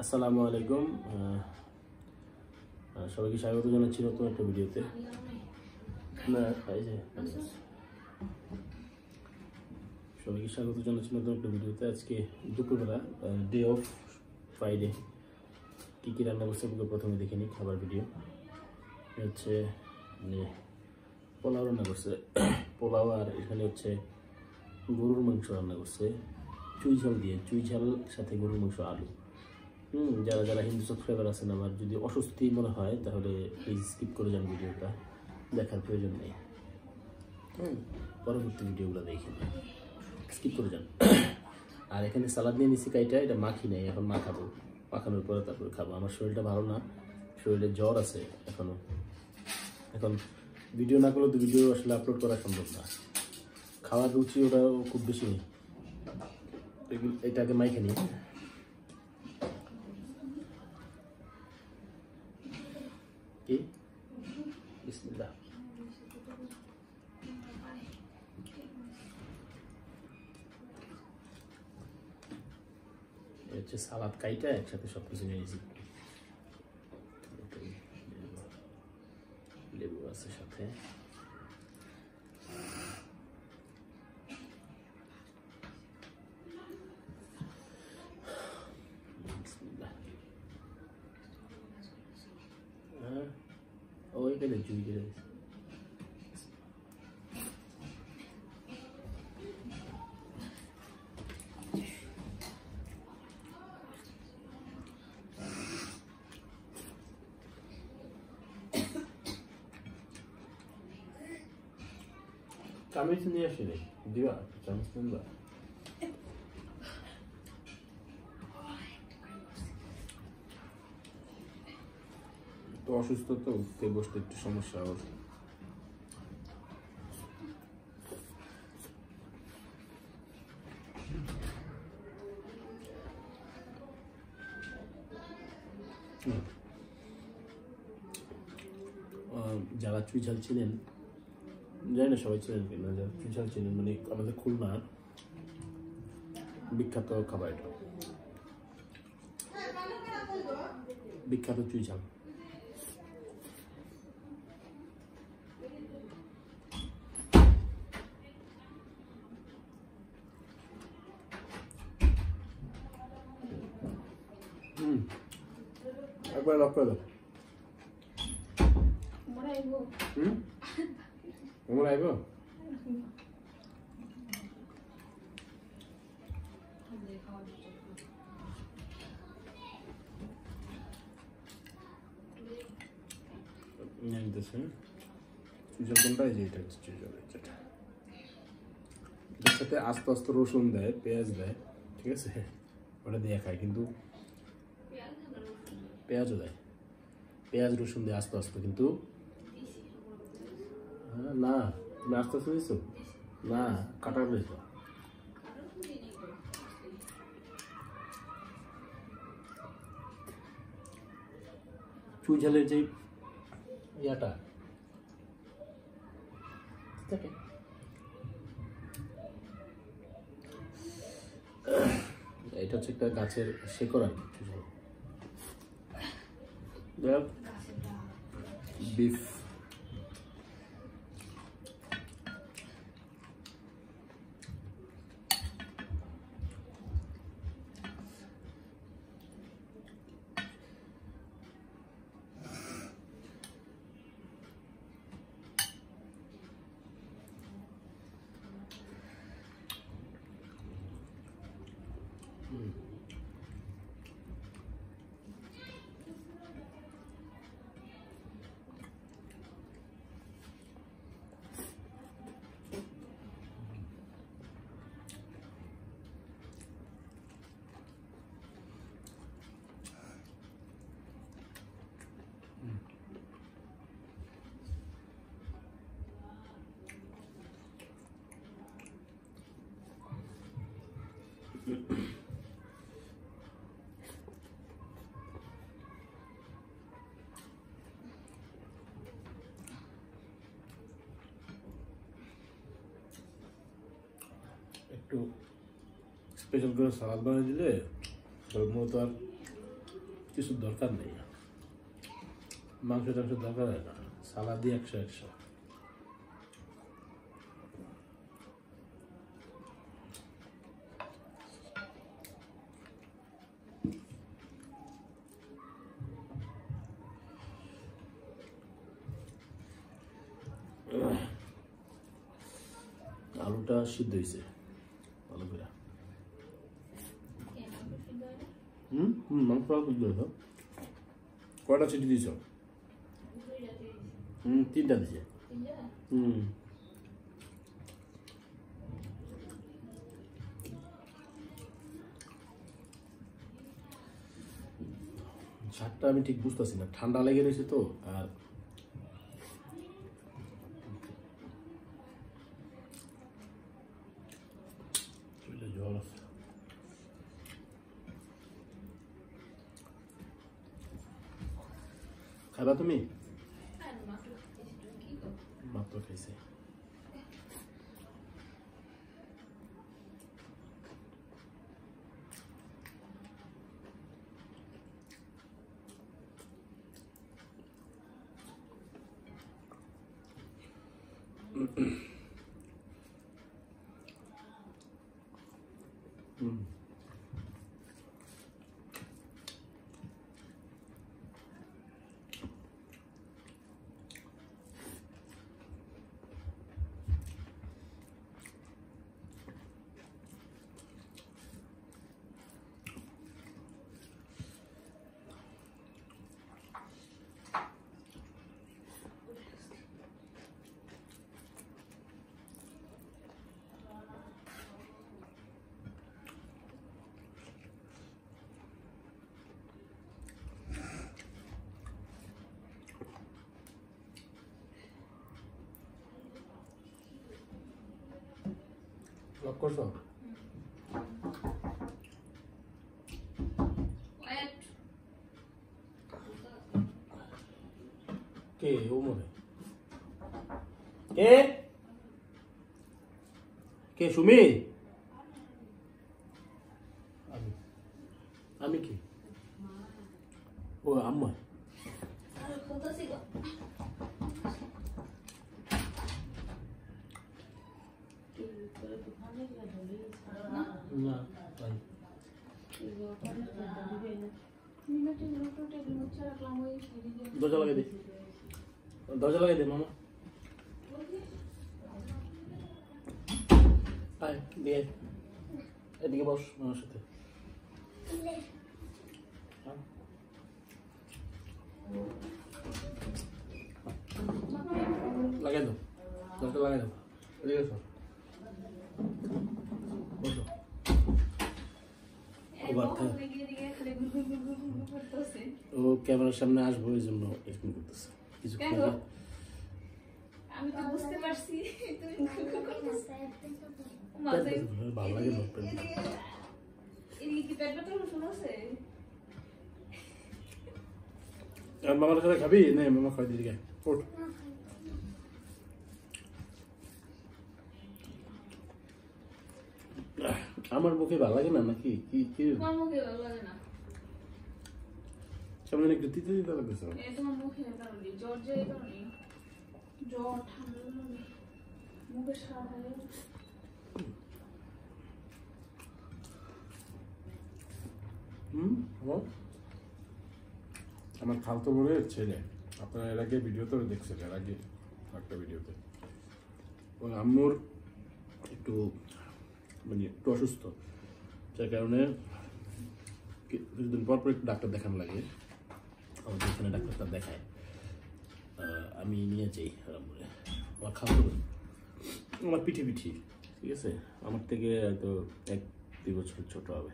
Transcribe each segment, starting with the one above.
আসসালামু আলাইকুম, সবাইকে স্বাগত জানাচ্ছি নতুন একটা ভিডিওতে। আজকে দুপুরবেলা, ডে অফ ফ্রাইডে, কী কী রান্না করছে প্রথমে দেখে নিই। খাবার ভিডিও হচ্ছে পোলাও রান্না করছে, পোলাও। আর এখানে হচ্ছে গরুর মাংস রান্না করছে চুই ঝাল দিয়ে, চুই ঝাল সাথে গরুর মাংস, আলু। যারা যারা হিন্দু সাবস্ক্রাইবার আছেন, আমার যদি অস্বস্তি মনে হয় তাহলে প্লিজ স্কিপ করে যান, ভিডিওটা দেখার প্রয়োজন নেই। পরবর্তী ভিডিওগুলো দেখেন, স্কিপ করে যান। আর এখানে সালাদ নিয়ে নিচ্ছি কাইটা, এটা মাখি নাই, এখন মাখাবো। মাখানোর পরে তারপরে খাবো। আমার শরীরটা ভালো না, শরীরে জ্বর আছে এখনো। এখন ভিডিও না করলে তো ভিডিও আসলে আপলোড করা সম্ভব না। খাওয়ার রুচি ওটাও খুব বেশি নেই। এটাকে মাইখে নিই। কি বিসমিল্লাহ। হচ্ছে সালাদ কাইটা একসাথে সব কিছু নিয়ে নিয়েছি। লেবু আছে সাথে। ওইখানে জুই দিয়ে চামচ নিয়ে আসিনি, দিবা চামচ নিবা। তো অসুস্থ, তো উঠতে বসতে একটু সমস্যা ওর। যারা চুই ঝাল ছিলেন, জানি না সবাই ছিলেন কিনা, যারা চুই ঝাল ছিলেন, মানে আমাদের খুলনার বিখ্যাত খাবার এটা, বিখ্যাত চুই ঝাল। একবার লক করে দাও। তোমরা আইব নিতেছে চুইঝাল কোনটা? এই যে এটা হচ্ছে চুইঝাল, যেটা এটার সাথে আস্তে আস্তে রসুন দেয়, পেঁয়াজ দেয়, ঠিক আছে, ওটা দিয়ে খায়। কিন্তু পেঁয়াজও দেয়, পেঁয়াজ রসুন দিয়ে আস্তে আস্তে। কিন্তু না, তুমি আস্তে আস্তে দিচ্ছ না, কাটা দিয়েছ। চুই ঝালের যে ইয়াটা, এটা হচ্ছে একটা গাছের শেকড় আর কি। বিফ একটু স্পেশাল করে সালাদ বানিয়ে দিলে মূলত আর কিছু দরকার নেই, মাংস টাংস দরকার হয় না, সালাদ দিয়ে 100 আলুটা সিদ্ধ হয়েছে ভালো করে। মাংস সিদ্ধ হয়েছে। কয়টা সিটি দিয়েছ? 3টা দিছে। শাকটা আমি ঠিক বুঝতেছি না, ঠান্ডা লেগে রয়েছে তো। আর জল আছে, খাবা তুমি? মাত্র খাইছে। লক করছো? কে ও মনে কে কে সুমি? আমি কি? ও আম্মা। না তাই দরজা লাগাই দে, দরজা লাগাই দে মামা। আয় দিয়ে এদিকে বস আমার সাথে। লাগাই দাও, দরজা লাগাই দাও, এদিকে এসো বসো। ও ক্যামেরার সামনে আসবো এই জন্য এরকম করতেছে কিছু। আমি তো বুঝতে পারছি ভালো লাগে না। কি পেট ব্যথা শুনছে? মামার সাথে খাবি? নে মামা খাই দিদি। ওঠ। আমার মুখে ভালো লাগে না নাকি? কি কি তোমার মুখে ভালো লাগে না? কেমন একটু তিতে তিতে লাগতেছে। তোমার মুখে কারণে জ্বর যায়, কারণে জ্বর ঠান্ডা মুখে সারা হয়। আমার খালতো বোনের ছেলে, আপনারা এর আগে ভিডিওতে দেখছেন, এর আগে একটা ভিডিওতে ওই আম্মুর একটু মানে একটু অসুস্থ, যার কারণে কিছুদিন পর পর একটু ডাক্তার দেখানো লাগে। আমাদের এখানে ডাক্তারটা দেখায়, আমি নিয়ে যাই আরামপুরে। আমার খালতো বোন, আমার পিঠি পিঠি, ঠিক আছে, আমার থেকে হয়তো 1-2 বছর ছোট হবে।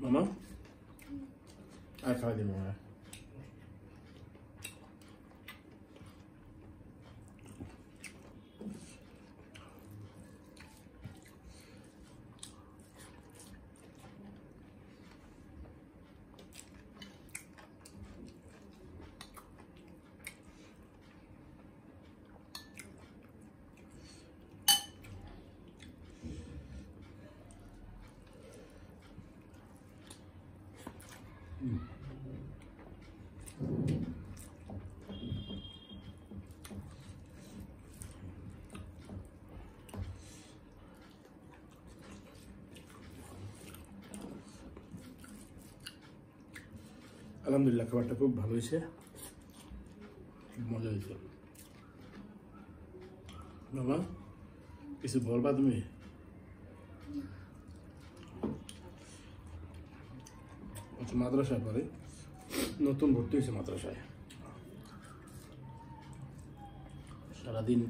মামা আর খাওয়া দিন মামা। আলহামদুলিল্লাহ খাবারটা খুব ভালো হয়েছে, মজা হয়েছে। মামা কিছু বলবা তুমি? আচ্ছা, মাদ্রাসায় পড়ে, নতুন ভর্তি হয়েছে মাদ্রাসায়। সারাদিন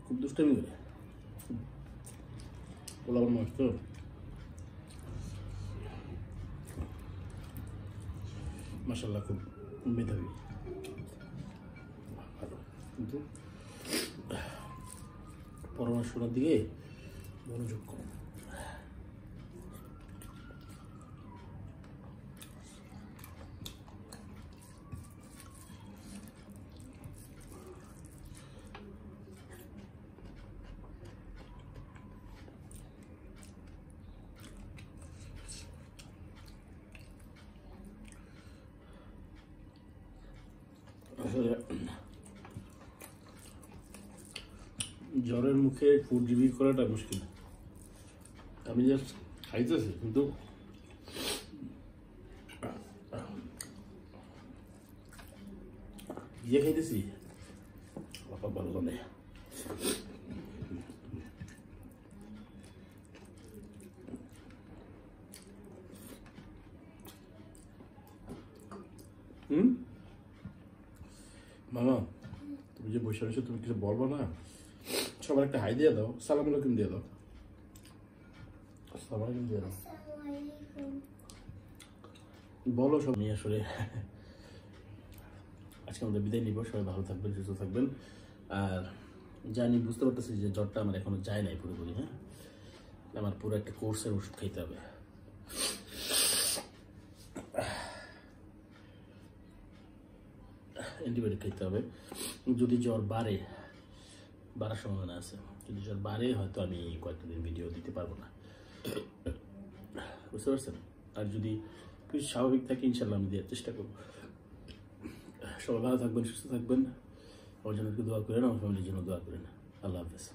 খুব দুষ্টামি করে, পোলাও মাছ তো মাশাআল্লাহ খুব মেধাবী, ভালো, কিন্তু পড়াশোনার দিকে মনোযোগ কম। আসলে জ্বরের মুখে ফুড রিভিউ করাটা মুশকিল। আমি জাস্ট খাইতেছি, কিন্তু ইয়ে খাইতেছি বাবা ভালো বলে। মামা তুমি যে বসে রয়েছো, তুমি কিছু বলবো না? সবার একটা হাই দিয়ে দাও, সালাম আলাইকুম দিয়ে দাও। আসসালামু আলাইকুম দিয়ে দাও, বলো সব। আমি আসলে আজকে আমাদের বিদায় নিব। সবাই ভালো থাকবেন, সুস্থ থাকবেন। আর জানি, বুঝতে পারতেছি যে জ্বরটা আমার এখনো যায় নাই পুরোপুরি। হ্যাঁ, আমার পুরো একটা কোর্সের ওষুধ খাইতে হবে। অ্যান্টিবায়োটিক খাইতে হবে। যদি জ্বর বাড়ার সম্ভাবনা আছে। যদি জ্বর বাড়ে, হয়তো আমি কয়েকটা দিন ভিডিও দিতে পারবো না, বুঝতে পারছেন? আর যদি কিছু স্বাভাবিক থাকে, ইনশাল্লাহ আমি দেওয়ার চেষ্টা করবো। সবাই ভালো থাকবেন, সুস্থ থাকবেন। আমার জন্য একটু দোয়া করেন, আমার ফ্যামিলির জন্য দোয়া করেন। আল্লাহ হাফেজ।